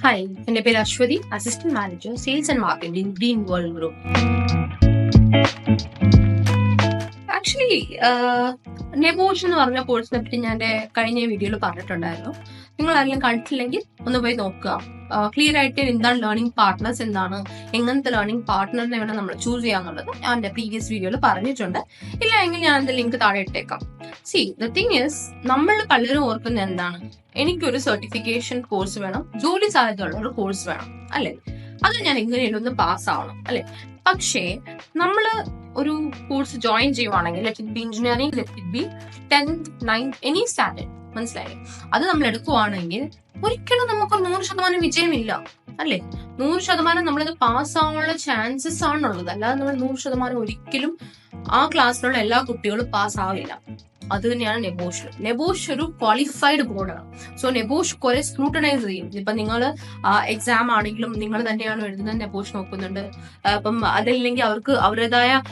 Hi, എൻ്റെ പേര് Aswathy, assistant manager sales and marketing Green World Group. Actually NEBOSH എന്ന് പറഞ്ഞ കോഴ്സിനെ പറ്റി ഞാൻ എൻ്റെ കഴിഞ്ഞ വീഡിയോയിൽ പറഞ്ഞിട്ടുണ്ടായിരുന്നു. നിങ്ങൾ ആരെങ്കിലും കണ്ടിട്ടില്ലെങ്കിൽ ഒന്ന് പോയി നോക്കുക. ക്ലിയർ ആയിട്ട് എന്താണ് ലേണിംഗ് പാർട്ട്നേഴ്സ്, എന്താണ്, എങ്ങനത്തെ ലേണിംഗ് പാർട്ട്ണറിനെ വേണം നമ്മൾ ചൂസ് ചെയ്യാന്നുള്ളത് ഞാൻ എൻ്റെ പ്രീവിയസ് വീഡിയോയിൽ പറഞ്ഞിട്ടുണ്ട്. ഇല്ല എങ്കിൽ ഞാൻ എൻ്റെ ലിങ്ക് താഴെ ഇട്ടേക്കാം. സി ദ തിങ് ഈസ്, നമ്മൾ പലരും ഓർക്കുന്ന എന്താണ്, എനിക്കൊരു സർട്ടിഫിക്കേഷൻ കോഴ്സ് വേണം, ജോലി സാധ്യതയുള്ള ഒരു കോഴ്സ് വേണം, അല്ലെ? അത് ഞാൻ എങ്ങനെയും ഒന്ന് പാസ് ആവണം, അല്ലെ? പക്ഷേ നമ്മൾ ഒരു കോഴ്സ് ജോയിൻ ചെയ്യുവാണെങ്കിൽ, let it be engineering, let it be 10th 9th any standard, മനസ്സിലായി? അത് നമ്മൾ എടുക്കുവാണെങ്കിൽ ഒരിക്കലും നമുക്ക് 100% വിജയമില്ല, അല്ലെ? 100% നമ്മളത് പാസ് ആവാനുള്ള ചാൻസസ് ആണുള്ളത്. അല്ലാതെ നമ്മൾ 100% ഒരിക്കലും ആ ക്ലാസ്സിലുള്ള എല്ലാ കുട്ടികളും പാസ് ആവില്ല. അത് തന്നെയാണ് നെബോഷ്. നെബോഷ് ഒരു ക്വാളിഫൈഡ് ബോർഡാണ്. സോ നെബോഷ് കുറെ സ്ക്രൂട്ടനൈസ് ചെയ്യും. ഇപ്പൊ നിങ്ങൾ എക്സാം ആണെങ്കിലും നിങ്ങൾ തന്നെയാണ് എഴുതുന്നത്, നെബോഷ് നോക്കുന്നുണ്ട്. അപ്പം അതല്ലെങ്കിൽ അവർക്ക് അവരുടേതായ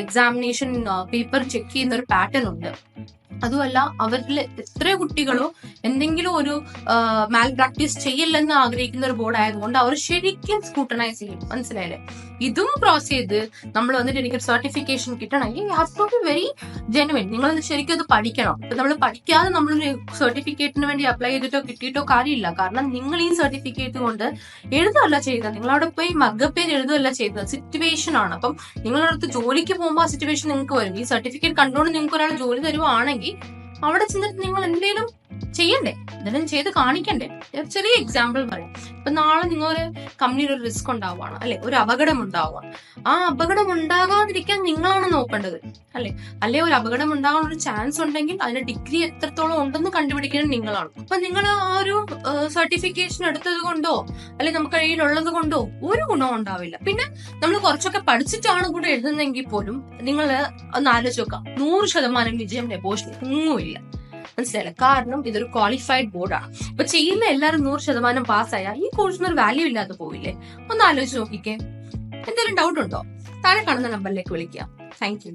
എക്സാമിനേഷൻ പേപ്പർ ചെക്ക് ചെയ്യുന്ന ഒരു പാറ്റേൺ ഉണ്ട്. അതുമല്ല, അവരിൽ എത്ര കുട്ടികളോ എന്തെങ്കിലും ഒരു മാൽ പ്രാക്ടീസ് ചെയ്യില്ലെന്ന് ആഗ്രഹിക്കുന്ന ഒരു ബോർഡ് ആയതുകൊണ്ട് അവർ ശരിക്കും സ്ക്രൂട്ടനൈസ് ചെയ്യും, മനസ്സിലായില്ലേ? ഇതും ക്രോസ് ചെയ്ത് നമ്മൾ വന്നിട്ട് എനിക്ക് സർട്ടിഫിക്കേഷൻ കിട്ടണമെങ്കിൽ have to be very genuine. നിങ്ങൾ ശരിക്കും അത് പഠിക്കണം. ഇപ്പൊ നമ്മൾ പഠിക്കാതെ നമ്മളൊരു സർട്ടിഫിക്കറ്റിന് വേണ്ടി അപ്ലൈ ചെയ്തിട്ടോ കിട്ടിയിട്ടോ കാര്യമില്ല. കാരണം നിങ്ങൾ ഈ സർട്ടിഫിക്കറ്റ് കൊണ്ട് എഴുതുകയല്ല ചെയ്തത്, നിങ്ങളവിടെ പോയി മഗപ്പേര് എഴുതുകയല്ല ചെയ്തത്, സിറ്റുവേഷൻ ആണ്. അപ്പം നിങ്ങളടുത്ത് ജോലിക്ക് പോകുമ്പോൾ ആ സിറ്റുവേഷൻ നിങ്ങൾക്ക് വരും. ഈ സർട്ടിഫിക്കറ്റ് കണ്ടുകൊണ്ട് നിങ്ങൾക്ക് ഒരാൾ ജോലി തരുവാണെങ്കിൽ അവിടെ ചെന്നിട്ട് നിങ്ങൾ എന്തെങ്കിലും ചെയ്യണ്ടേ, എന്തെങ്കിലും ചെയ്ത് കാണിക്കണ്ടേ? ചെറിയ എക്സാമ്പിൾ പറയാം. ഇപ്പൊ നാളെ നിങ്ങളൊരു കമ്പനിയിൽ ഒരു റിസ്ക് ഉണ്ടാവുകയാണ്, അല്ലെ? ഒരു അപകടം ഉണ്ടാവുകയാണ്. ആ അപകടം ഉണ്ടാകാതിരിക്കാൻ നിങ്ങളാണ് നോക്കേണ്ടത്, അല്ലെ? ഒരു അപകടം ഉണ്ടാകാൻ ഒരു ചാൻസ് ഉണ്ടെങ്കിൽ അതിന്റെ ഡിഗ്രി എത്രത്തോളം ഉണ്ടെന്ന് കണ്ടുപിടിക്കുന്നത് നിങ്ങളാണ്. അപ്പൊ നിങ്ങൾ ആ ഒരു സർട്ടിഫിക്കേഷൻ എടുത്തത് കൊണ്ടോ അല്ലെ നമുക്ക് കയ്യിലുള്ളത് കൊണ്ടോ ഒരു ഗുണവും ഉണ്ടാവില്ല. പിന്നെ നമ്മൾ കുറച്ചൊക്കെ പഠിച്ചിട്ടാണ് കൂടെ എഴുതുന്നെങ്കിൽ പോലും നിങ്ങൾ ഒന്ന് ആലോചിച്ച് നോക്കാം, 100% വിജയം നെബോഷിന് ഒന്നുമില്ല, മനസ്സിലായില്ല? കാരണം ഇതൊരു ക്വാളിഫൈഡ് ബോർഡാണ്. ഇപ്പൊ ചെയ്യുന്ന എല്ലാവരും 100% പാസ്സായാൽ ഈ കോഴ്സിന് ഒരു വാല്യൂ ഇല്ലാതെ പോവില്ലേ? ഒന്ന് ആലോചിച്ച് നോക്കിക്കേ. എന്തെങ്കിലും ഡൗട്ട് ഉണ്ടോ? താഴെ കാണുന്ന നമ്പറിലേക്ക് വിളിക്കുക. Thank you.